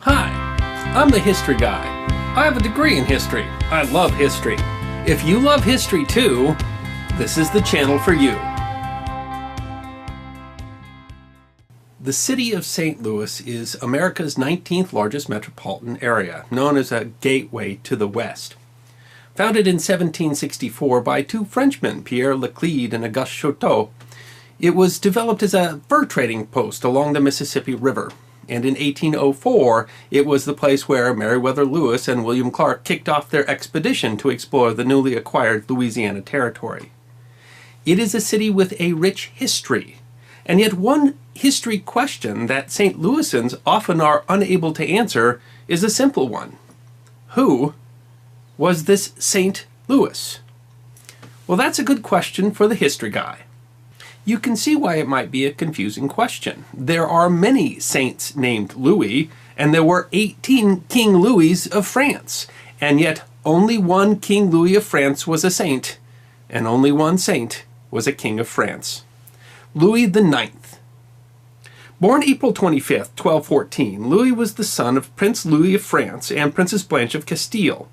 Hi, I'm the history guy. I have a degree in history. I love history. If you love history too, this is the channel for you. The city of St. Louis is America's 19th largest metropolitan area, known as a gateway to the West. Founded in 1764 by two Frenchmen, Pierre Laclede and Auguste Chouteau, it was developed as a fur trading post along the Mississippi River. And in 1804, it was the place where Meriwether Lewis and William Clark kicked off their expedition to explore the newly acquired Louisiana Territory. It is a city with a rich history, and yet one history question that St. Louisans often are unable to answer is a simple one. Who was this St. Louis? Well, that's a good question for the history guy. You can see why it might be a confusing question. There are many saints named Louis, and there were 18 King Louis of France, and yet only one King Louis of France was a saint, and only one saint was a king of France. Louis IX. Born April 25, 1214, Louis was the son of Prince Louis of France and Princess Blanche of Castile.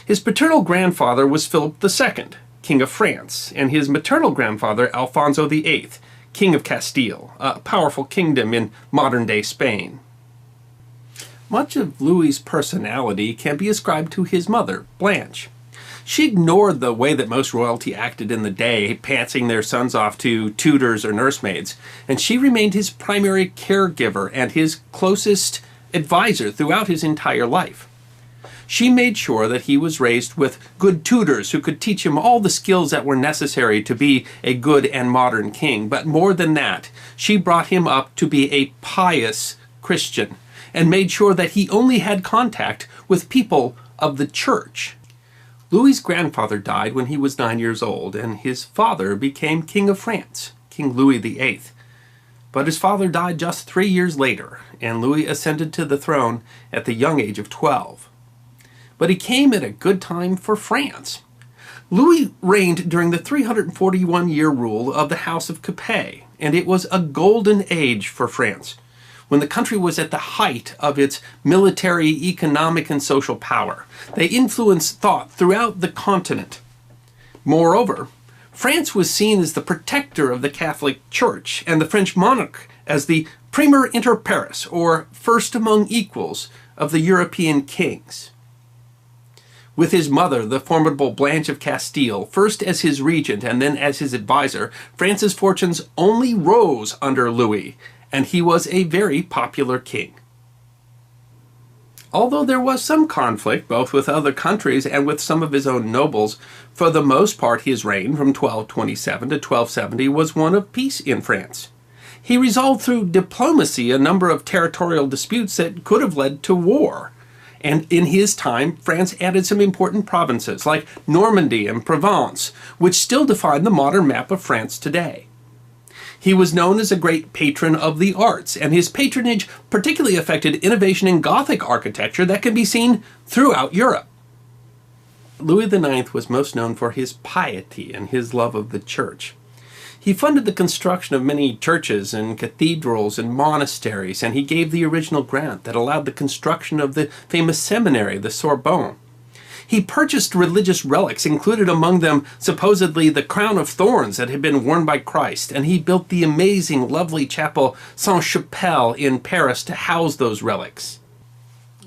His paternal grandfather was Philip II, King of France, and his maternal grandfather, Alfonso VIII, King of Castile, a powerful kingdom in modern-day Spain. Much of Louis's personality can be ascribed to his mother, Blanche. She ignored the way that most royalty acted in the day, passing their sons off to tutors or nursemaids, and she remained his primary caregiver and his closest advisor throughout his entire life. She made sure that he was raised with good tutors who could teach him all the skills that were necessary to be a good and modern king. But more than that, she brought him up to be a pious Christian and made sure that he only had contact with people of the church. Louis's grandfather died when he was 9 years old, and his father became King of France, King Louis VIII. But his father died just 3 years later, and Louis ascended to the throne at the young age of 12. But he came at a good time for France. Louis reigned during the 341-year rule of the House of Capet, and it was a golden age for France, when the country was at the height of its military, economic, and social power. They influenced thought throughout the continent. Moreover, France was seen as the protector of the Catholic Church, and the French monarch as the premier inter pares, or first among equals, of the European kings. With his mother, the formidable Blanche of Castile, first as his regent and then as his advisor, France's fortunes only rose under Louis, and he was a very popular king. Although there was some conflict, both with other countries and with some of his own nobles, for the most part his reign from 1227 to 1270 was one of peace in France. He resolved through diplomacy a number of territorial disputes that could have led to war. And in his time, France added some important provinces like Normandy and Provence, which still define the modern map of France today. He was known as a great patron of the arts, and his patronage particularly affected innovation in Gothic architecture that can be seen throughout Europe. Louis IX was most known for his piety and his love of the church. He funded the construction of many churches and cathedrals and monasteries, and he gave the original grant that allowed the construction of the famous seminary, the Sorbonne. He purchased religious relics, included among them supposedly the crown of thorns that had been worn by Christ, and he built the amazing, lovely chapel Sainte-Chapelle in Paris to house those relics.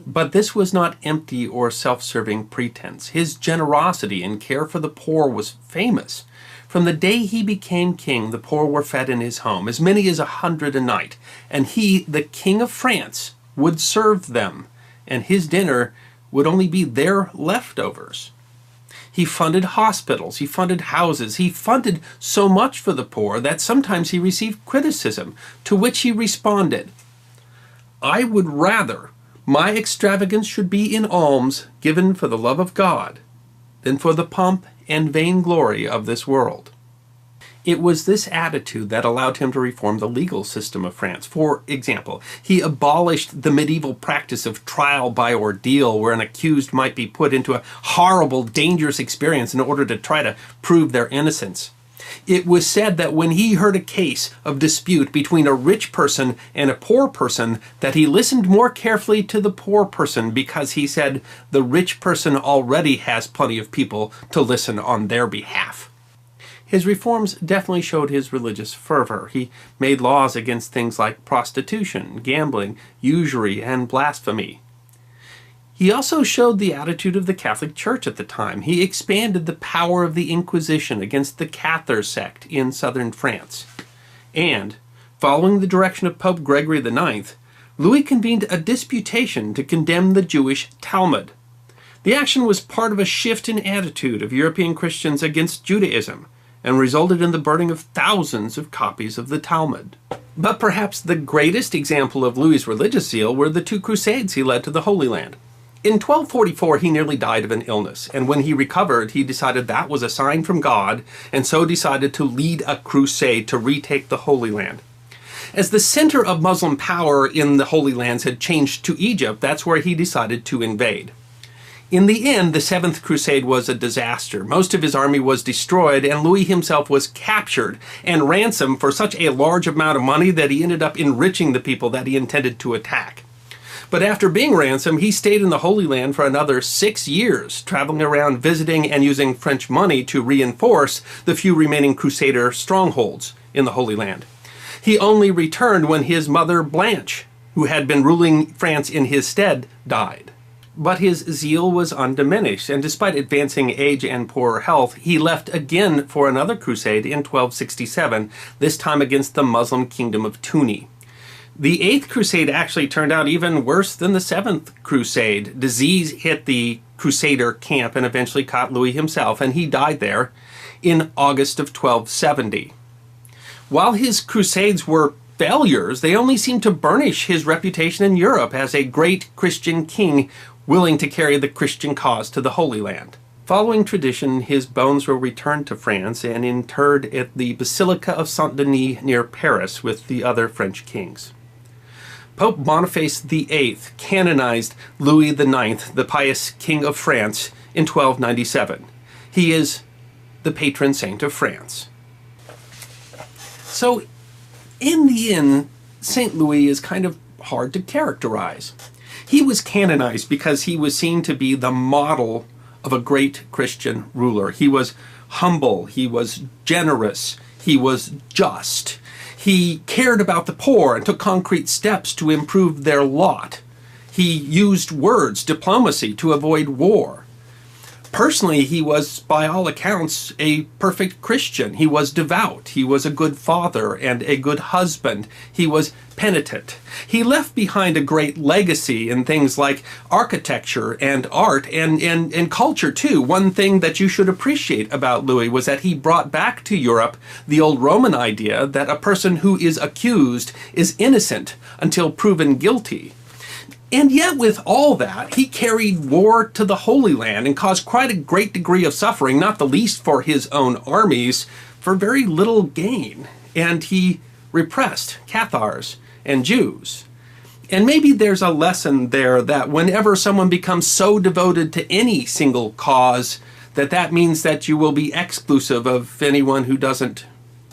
But this was not empty or self-serving pretense. His generosity and care for the poor was famous. From the day he became king, the poor were fed in his home, as many as 100 a night, and he, the King of France, would serve them, and his dinner would only be their leftovers. He funded hospitals, he funded houses, he funded so much for the poor that sometimes he received criticism, to which he responded, "I would rather my extravagance should be in alms given for the love of God than for the pomp and vainglory of this world." It was this attitude that allowed him to reform the legal system of France. For example, he abolished the medieval practice of trial by ordeal, where an accused might be put into a horrible, dangerous experience in order to try to prove their innocence. It was said that when he heard a case of dispute between a rich person and a poor person, that he listened more carefully to the poor person because he said the rich person already has plenty of people to listen on their behalf. His reforms definitely showed his religious fervor. He made laws against things like prostitution, gambling, usury, and blasphemy. He also showed the attitude of the Catholic Church at the time. He expanded the power of the Inquisition against the Cathar sect in southern France. And, following the direction of Pope Gregory IX, Louis convened a disputation to condemn the Jewish Talmud. The action was part of a shift in attitude of European Christians against Judaism, and resulted in the burning of thousands of copies of the Talmud. But perhaps the greatest example of Louis's religious zeal were the 2 crusades he led to the Holy Land. In 1244, he nearly died of an illness, and when he recovered, he decided that was a sign from God, and so decided to lead a crusade to retake the Holy Land. As the center of Muslim power in the Holy Lands had changed to Egypt, that's where he decided to invade. In the end, the 7th Crusade was a disaster. Most of his army was destroyed, and Louis himself was captured and ransomed for such a large amount of money that he ended up enriching the people that he intended to attack. But after being ransomed, he stayed in the Holy Land for another 6 years, traveling around visiting and using French money to reinforce the few remaining Crusader strongholds in the Holy Land. He only returned when his mother Blanche, who had been ruling France in his stead, died. But his zeal was undiminished, and despite advancing age and poor health, he left again for another crusade in 1267, this time against the Muslim kingdom of Tunis. The 8th Crusade actually turned out even worse than the 7th Crusade. Disease hit the Crusader camp and eventually caught Louis himself, and he died there in August of 1270. While his crusades were failures, they only seemed to burnish his reputation in Europe as a great Christian king willing to carry the Christian cause to the Holy Land. Following tradition, his bones were returned to France and interred at the Basilica of Saint-Denis near Paris with the other French kings. Pope Boniface VIII canonized Louis IX, the pious king of France, in 1297. He is the patron saint of France. So, in the end, St. Louis is kind of hard to characterize. He was canonized because he was seen to be the model of a great Christian ruler. He was humble, he was generous, he was just. He cared about the poor and took concrete steps to improve their lot. He used words, diplomacy, to avoid war. Personally, he was, by all accounts, a perfect Christian. He was devout. He was a good father and a good husband. He was penitent. He left behind a great legacy in things like architecture and art and culture, too. One thing that you should appreciate about Louis was that he brought back to Europe the old Roman idea that a person who is accused is innocent until proven guilty. And yet, with all that, he carried war to the Holy Land and caused quite a great degree of suffering, not the least for his own armies, for very little gain. And he repressed Cathars and Jews. And maybe there's a lesson there that whenever someone becomes so devoted to any single cause, that means that you will be exclusive of anyone who doesn't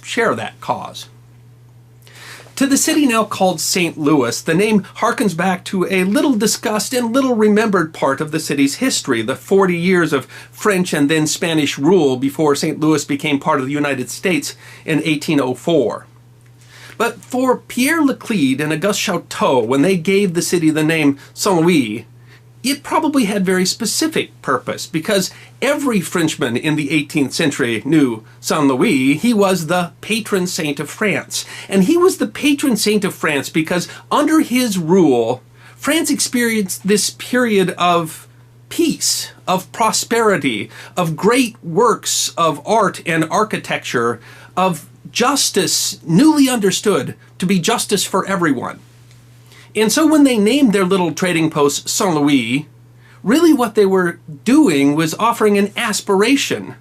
share that cause. To the city now called St. Louis, the name harkens back to a little discussed and little remembered part of the city's history, the 40 years of French and then Spanish rule before St. Louis became part of the United States in 1804. But for Pierre Leclerc and Auguste Chouteau, when they gave the city the name St. Louis, it probably had very specific purpose, because every Frenchman in the 18th century knew St. Louis. He was the patron saint of France. And he was the patron saint of France because under his rule, France experienced this period of peace, of prosperity, of great works of art and architecture, of justice newly understood to be justice for everyone. And so when they named their little trading post St. Louis, really what they were doing was offering an aspiration,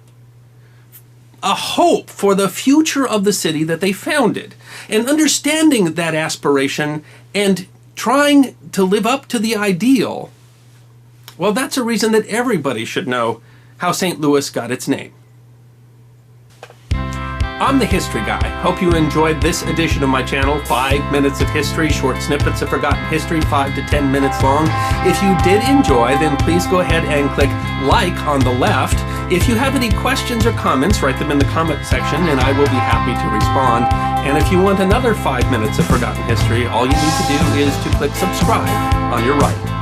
a hope for the future of the city that they founded. And understanding that aspiration and trying to live up to the ideal, well, that's a reason that everybody should know how St. Louis got its name. I'm the History Guy. Hope you enjoyed this edition of my channel, 5 minutes of history, short snippets of forgotten history, 5 to 10 minutes long. If you did enjoy, then please go ahead and click like on the left. If you have any questions or comments, write them in the comment section and I will be happy to respond. And if you want another 5 minutes of forgotten history, all you need to do is to click subscribe on your right.